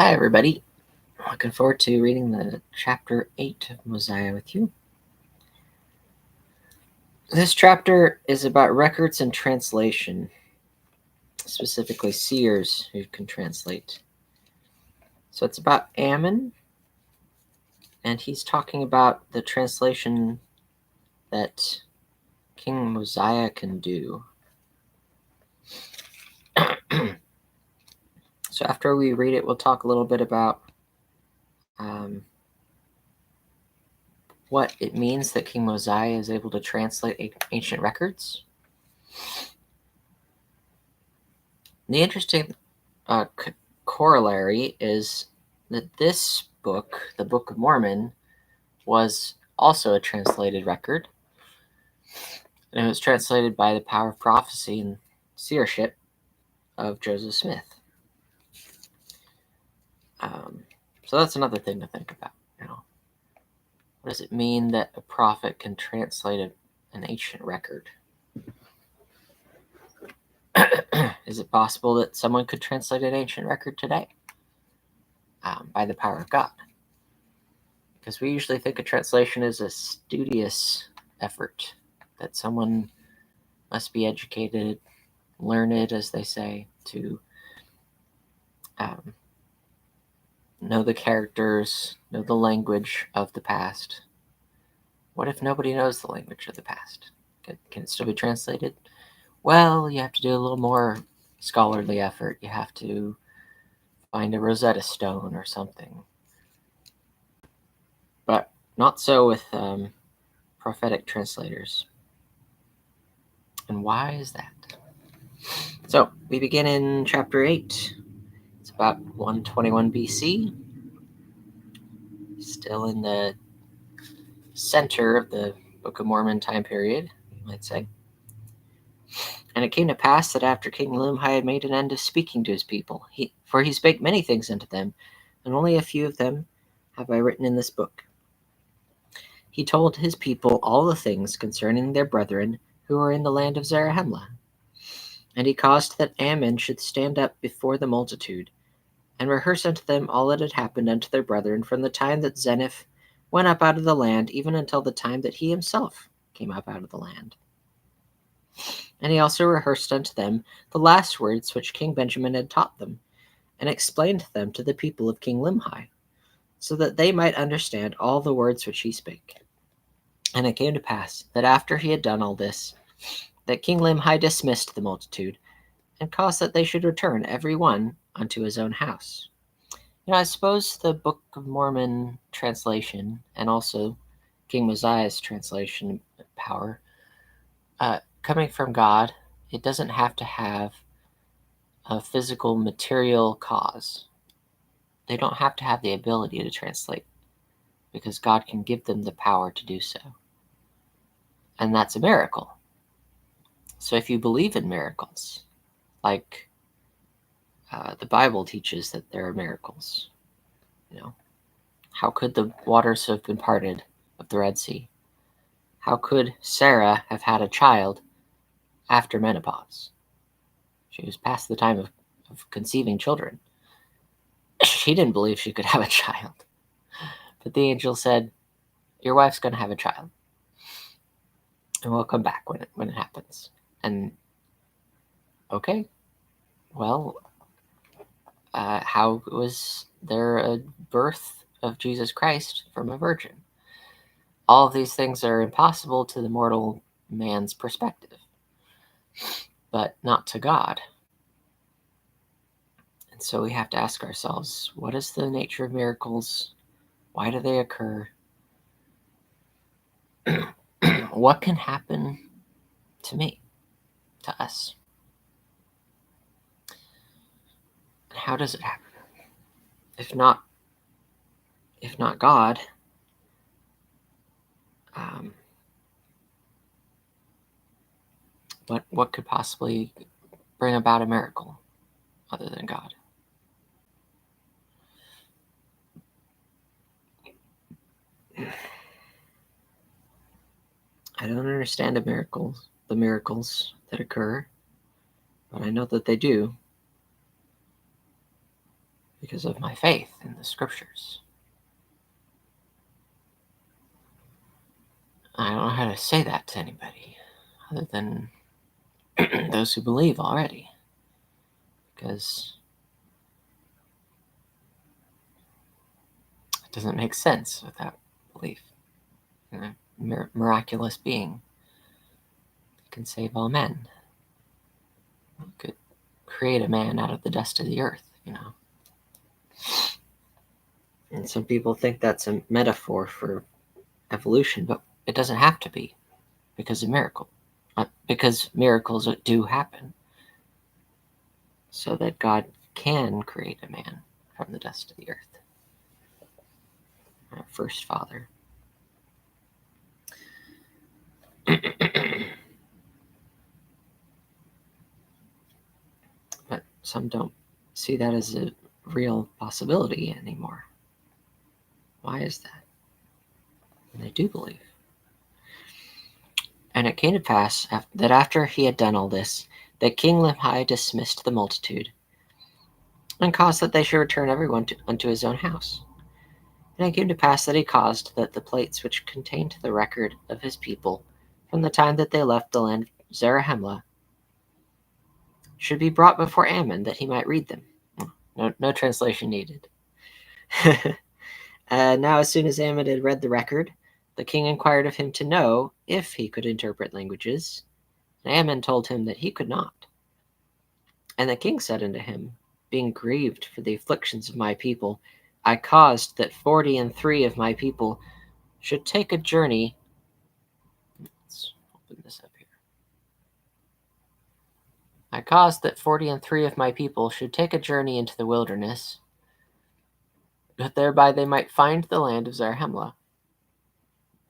Hi, everybody. Looking forward to reading the chapter 8 of Mosiah with you. This chapter is about records and translation, specifically seers who can translate. So it's about Ammon, and he's talking about the translation that King Mosiah can do. So after we read it, we'll talk a little bit about what it means that King Mosiah is able to translate ancient records. The interesting corollary is that this book, the Book of Mormon, was also a translated record. And it was translated by the power of prophecy and seership of Joseph Smith. So that's another thing to think about. What does it mean that a prophet can translate an ancient record? Is it possible that someone could translate an ancient record today by the power of God? Because we usually think a translation is a studious effort, that someone must be educated, learned, as they say, to know the characters, know the language of the past. What if nobody knows the language of the past? Can it still be translated? Well, you have to do a little more scholarly effort. You have to find a Rosetta Stone or something. But not so with prophetic translators. And why is that? So we begin in chapter 8. It's about 121 BC. Still in the center of the Book of Mormon time period, you might say. And it came to pass that after King Limhi had made an end of speaking to his people, for he spake many things unto them, and only a few of them have I written in this book. He told his people all the things concerning their brethren who were in the land of Zarahemla. And he caused that Ammon should stand up before the multitude, and rehearse unto them all that had happened unto their brethren from the time that Zeniff went up out of the land, even until the time that he himself came up out of the land. And he also rehearsed unto them the last words which King Benjamin had taught them, and explained them to the people of King Limhi, so that they might understand all the words which he spake. And it came to pass that after he had done all this, that King Limhi dismissed the multitude, and caused that they should return every one unto his own house. I suppose the Book of Mormon translation, and also King Mosiah's translation power, coming from God, it doesn't have to have a physical material cause. They don't have to have the ability to translate, because God can give them the power to do so. And that's a miracle. So if you believe in miracles, like the Bible teaches that there are miracles, how could the waters have been parted of the Red Sea? How could Sarah have had a child after menopause? She was past the time of conceiving children. She didn't believe she could have a child. But the angel said, your wife's going to have a child. And we'll come back when it happens. And, okay, well, how was there a birth of Jesus Christ from a virgin? All of these things are impossible to the mortal man's perspective, but not to God. And so we have to ask ourselves, what is the nature of miracles? Why do they occur? What can happen to me, to us? And how does it happen? If not God, what could possibly bring about a miracle other than God? I don't understand the miracles that occur, but I know that they do, because of my faith in the scriptures. I don't know how to say that to anybody other than those who believe already, because it doesn't make sense without belief in a miraculous being that can save all men, who could create a man out of the dust of the earth, And some people think that's a metaphor for evolution, but it doesn't have to be because of because miracles do happen, so that God can create a man from the dust of the earth, our first father. But some don't see that as a real possibility anymore. Why is that? And they do believe. And it came to pass that after he had done all this, that King Limhi dismissed the multitude, and caused that they should return everyone unto his own house. And it came to pass that he caused that the plates which contained the record of his people from the time that they left the land of Zarahemla should be brought before Ammon, that he might read them. No translation needed. Now as soon as Ammon had read the record, the king inquired of him to know if he could interpret languages. And Ammon told him that he could not. And the king said unto him, being grieved for the afflictions of my people, I caused that 43 of my people should take a journey. Let's open this up here. I caused that 43 of my people should take a journey into the wilderness, that thereby they might find the land of Zarahemla,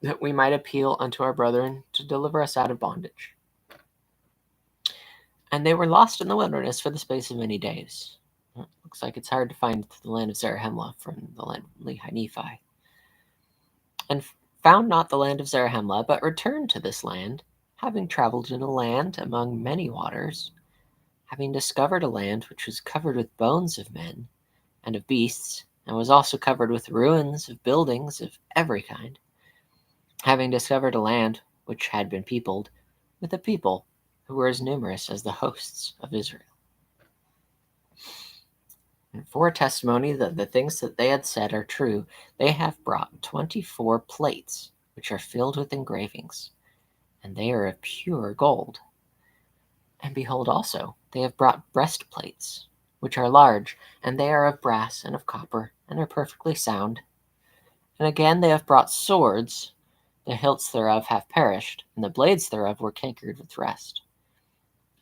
that we might appeal unto our brethren to deliver us out of bondage. And they were lost in the wilderness for the space of many days. Looks like it's hard to find the land of Zarahemla from the land of Lehi Nephi. And found not the land of Zarahemla, but returned to this land, having traveled in a land among many waters, having discovered a land which was covered with bones of men and of beasts, and was also covered with ruins of buildings of every kind, having discovered a land which had been peopled with a people who were as numerous as the hosts of Israel. And for a testimony that the things that they had said are true, they have brought 24 plates, which are filled with engravings, and they are of pure gold. And behold also, they have brought breastplates, which are large, and they are of brass and of copper, and are perfectly sound. And again they have brought swords, the hilts thereof have perished, and the blades thereof were cankered with rust.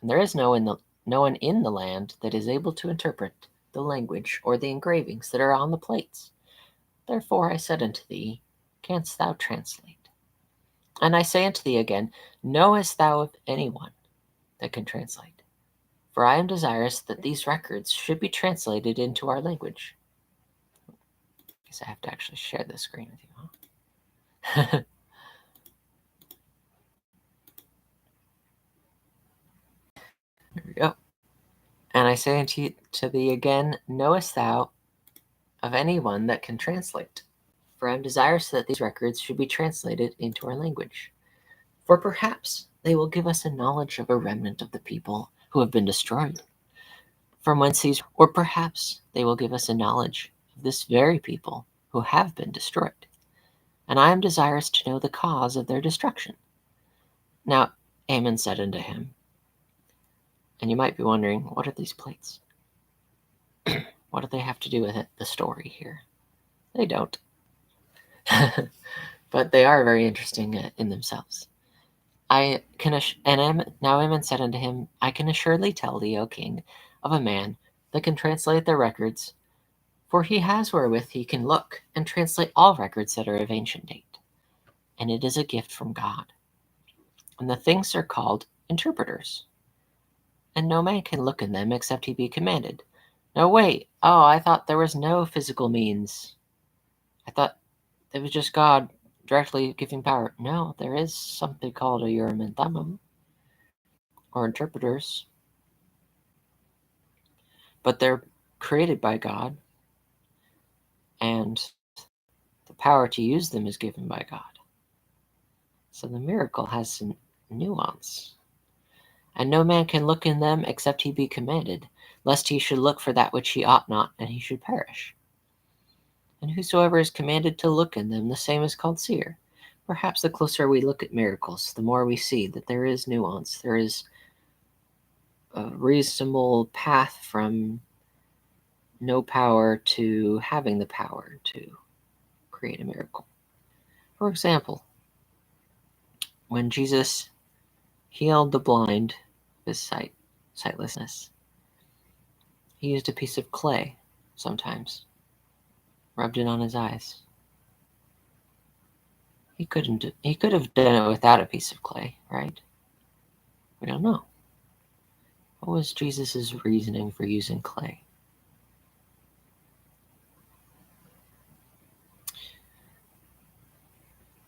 And there is no one in the land that is able to interpret the language or the engravings that are on the plates. Therefore I said unto thee, canst thou translate? And I say unto thee again, knowest thou of anyone that can translate? For I am desirous that these records should be translated into our language. I guess I have to actually share the screen with you, huh? There we go. And I say unto thee again, knowest thou of anyone that can translate? For I am desirous that these records should be translated into our language. For perhaps they will give us a knowledge of a remnant of the people who have been destroyed, from whence these, or perhaps they will give us a knowledge of this very people who have been destroyed. And I am desirous to know the cause of their destruction. Now Ammon said unto him, and you might be wondering, what are these plates? What do they have to do with the story here? They don't. But they are very interesting in themselves. Now Ammon said unto him, I can assuredly tell thee, O king, of a man that can translate their records, for he has wherewith he can look and translate all records that are of ancient date. And it is a gift from God. And the things are called interpreters. And no man can look in them except he be commanded. No, wait. Oh, I thought there was no physical means. I thought it was just God directly giving power. No, there is something called a Urim and Thummim, or interpreters. But they're created by God, and the power to use them is given by God. So the miracle has some nuance. And no man can look in them except he be commanded, lest he should look for that which he ought not, and he should perish. And whosoever is commanded to look in them, the same is called seer. Perhaps the closer we look at miracles, the more we see that there is nuance. There is a reasonable path from no power to having the power to create a miracle. For example, when Jesus healed the blind of his sightlessness, he used a piece of clay sometimes, rubbed it on his eyes. He could have done it without a piece of clay, right? We don't know. What was Jesus' reasoning for using clay?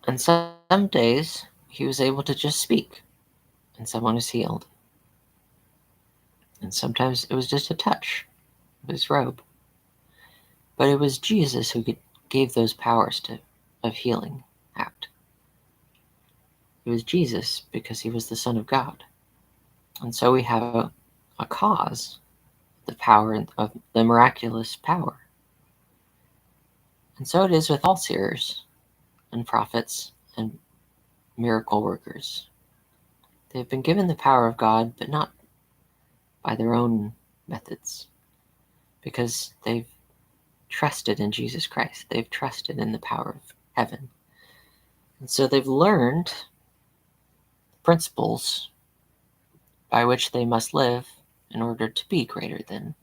And some days he was able to just speak, and someone was healed. And sometimes it was just a touch of his robe. But it was Jesus who gave those powers of healing out. It was Jesus because he was the Son of God. And so we have a cause, the power of the miraculous power. And so it is with all seers and prophets and miracle workers. They have been given the power of God, but not by their own methods, because they've trusted in Jesus Christ. They've trusted in the power of heaven. And so they've learned principles by which they must live in order to be greater than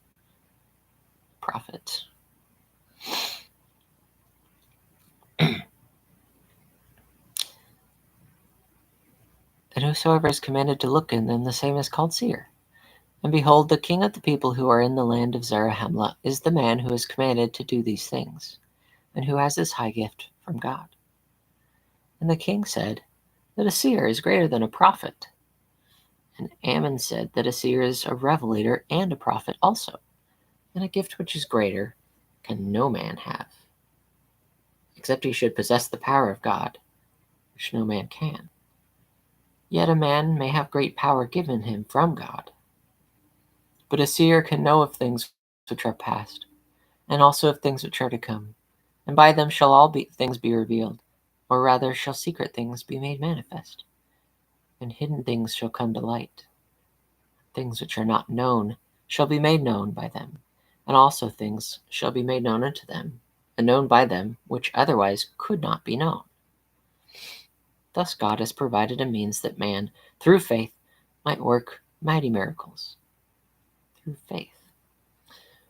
prophet. And whosoever is commanded to look in them, the same is called seer. And behold, the king of the people who are in the land of Zarahemla is the man who is commanded to do these things, and who has this high gift from God. And the king said that a seer is greater than a prophet. And Ammon said that a seer is a revelator and a prophet also, and a gift which is greater can no man have, except he should possess the power of God, which no man can. Yet a man may have great power given him from God. But a seer can know of things which are past, and also of things which are to come, and by them shall all things be revealed, or rather shall secret things be made manifest, and hidden things shall come to light. Things which are not known shall be made known by them, and also things shall be made known unto them, and known by them which otherwise could not be known. Thus God has provided a means that man, through faith, might work mighty miracles. Through faith.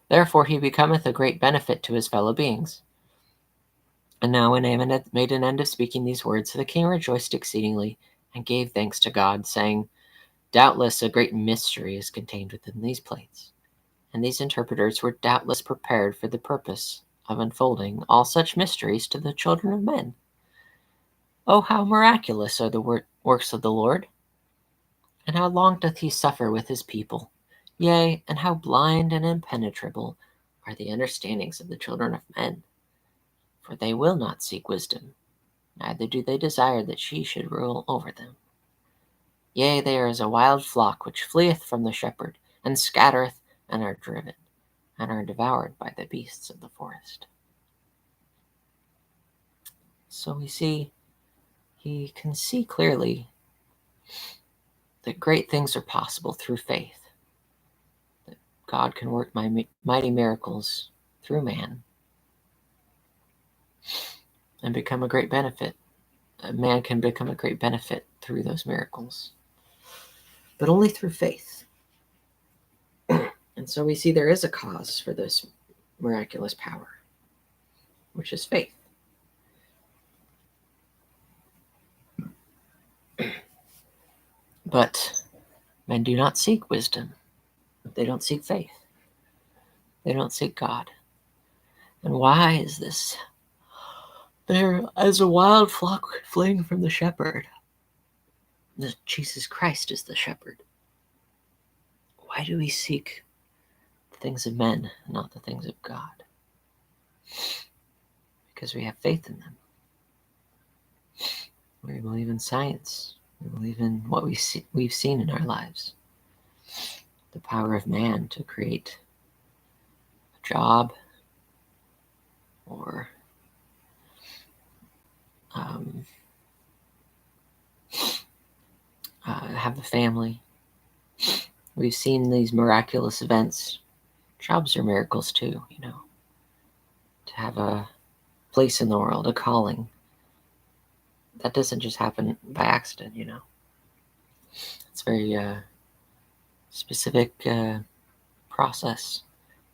Therefore he becometh a great benefit to his fellow beings. And now when Ammon had made an end of speaking these words, the king rejoiced exceedingly, and gave thanks to God, saying, Doubtless a great mystery is contained within these plates, and these interpreters were doubtless prepared for the purpose of unfolding all such mysteries to the children of men. Oh, how miraculous are the works of the Lord! And how long doth he suffer with his people? Yea, and how blind and impenetrable are the understandings of the children of men? For they will not seek wisdom, neither do they desire that she should rule over them. Yea, they are as a wild flock which fleeth from the shepherd, and scattereth, and are driven, and are devoured by the beasts of the forest. So we see, he can see clearly that great things are possible through faith, that God can work mighty miracles through man and become a great benefit. A man can become a great benefit through those miracles, but only through faith. And so we see there is a cause for this miraculous power, which is faith. But men do not seek wisdom. They don't seek faith. They don't seek God. And why is this? They're as a wild flock fleeing from the shepherd. Jesus Christ is the shepherd. Why do we seek the things of men and not the things of God? because we have faith in them. We believe in science. We believe in what we've seen in our lives. The power of man to create a job or have a family. We've seen these miraculous events. Jobs are miracles too, to have a place in the world, a calling. That doesn't just happen by accident, It's a very specific process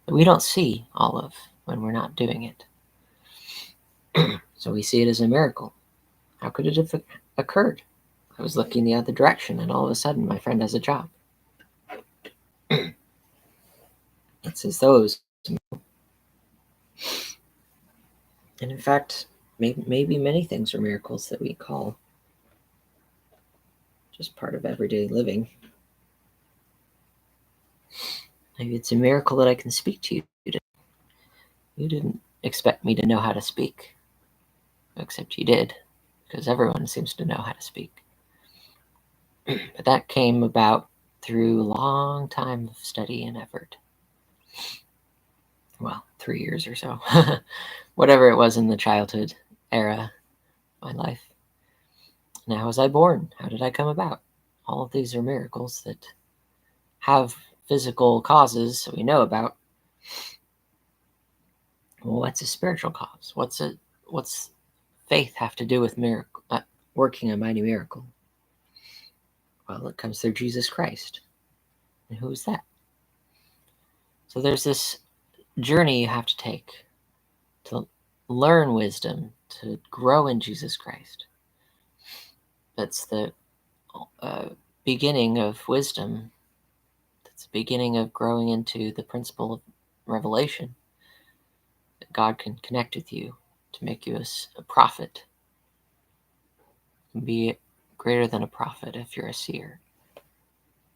that we don't see all of when we're not doing it. So we see it as a miracle. How could it have occurred? I was looking the other direction, and all of a sudden my friend has a job. It's as though it was. And in fact, maybe many things are miracles that we call just part of everyday living. Maybe it's a miracle that I can speak to you today. You didn't expect me to know how to speak, except you did, because everyone seems to know how to speak. But that came about through a long time of study and effort. Well, 3 years or so. Whatever it was in the childhood era of my life. Now was I born? How did I come about? All of these are miracles that have physical causes that we know about. Well, what's a spiritual cause? What's faith have to do with working a mighty miracle? Well, it comes through Jesus Christ. And who is that? So there's this journey you have to take to learn wisdom, to grow in Jesus Christ. That's the beginning of wisdom. That's the beginning of growing into the principle of revelation. That God can connect with you to make you a prophet. You can be greater than a prophet if you're a seer.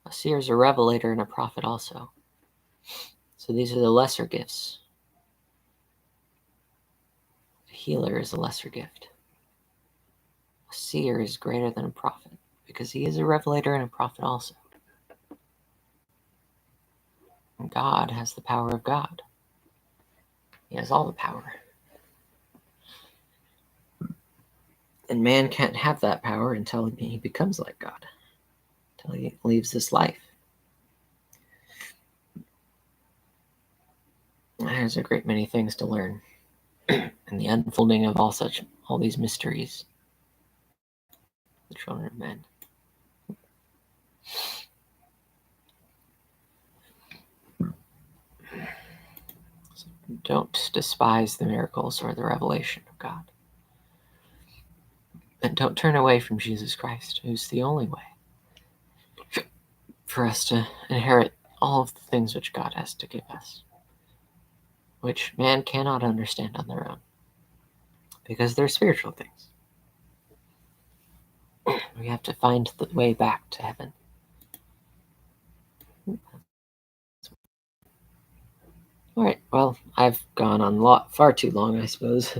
A seer is a revelator and a prophet also. So these are the lesser gifts. A healer is a lesser gift. A seer is greater than a prophet because he is a revelator and a prophet also. And God has the power of God. He has all the power. And man can't have that power until he becomes like God, until he leaves this life. There's a great many things to learn in the unfolding of all these mysteries, the children of men. So don't despise the miracles or the revelation of God. And don't turn away from Jesus Christ, who's the only way for us to inherit all of the things which God has to give us, which man cannot understand on their own, because they're spiritual things. We have to find the way back to heaven. All right, well, I've gone on far too long, I suppose.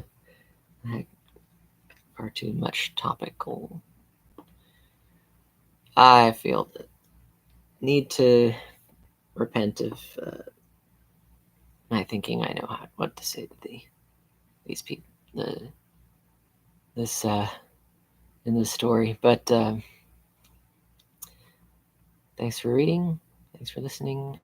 Far too much topical. I feel the need to repent of my thinking I know what to say to these people, in this story. But thanks for reading. Thanks for listening.